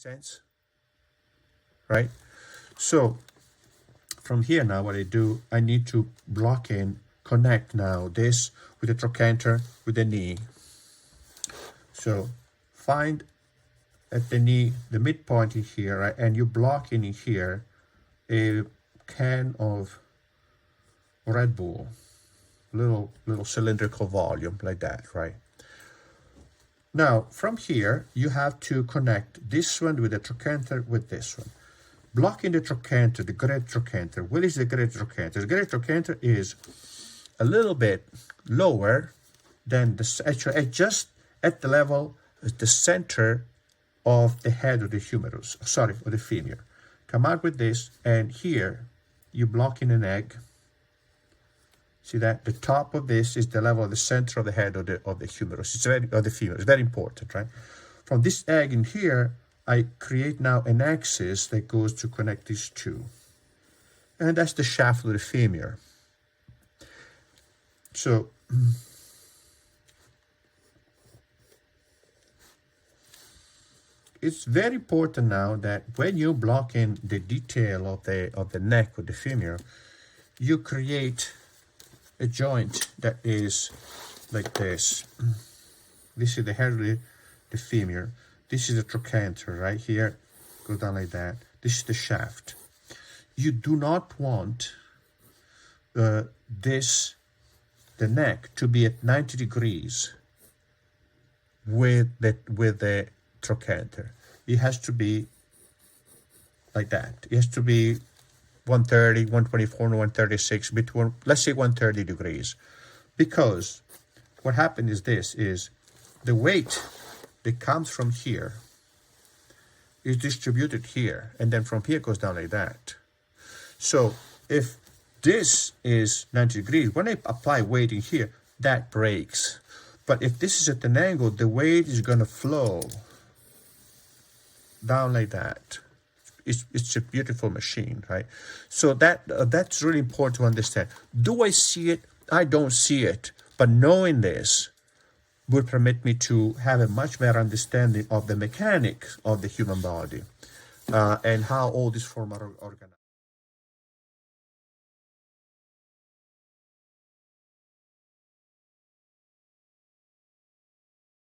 sense? Right? So from here now, what I do, I need to connect now this with the trochanter with the knee. So find at the knee, the midpoint in here, right? And you block in here a can of Red Bull, little cylindrical volume like that, right? Now from here you have to connect this one with the trochanter with this one. Blocking the trochanter, the great trochanter. What is the great trochanter? The great trochanter is a little bit lower than the actually just at the level, the center of the head of the humerus, sorry, of the femur. Come out with this, and here you block in an egg. See that? The top of this is the level of the center of the head of the humerus. It's very, of the femur. It's very important, right? From this egg in here, I create now an axis that goes to connect these two. And that's the shaft of the femur. So it's very important now that when you block in the detail of the neck with the femur, you create a joint that is like this. This is the head of the femur. This is the trochanter right here. Go down like that. This is the shaft. You do not want the neck to be at 90 degrees with the trochanter. It has to be like that. It has to be 130, 124, and 136, between, let's say 130 degrees. Because what happened is this, is the weight that comes from here is distributed here, and then from here goes down like that. So if this is 90 degrees, when I apply weight in here, that breaks. But if this is at an angle, the weight is going to flow down like that. It's a beautiful machine, right? So that's really important to understand. Do I see it? I don't see it. But knowing this would permit me to have a much better understanding of the mechanics of the human body and how all these forms are organized.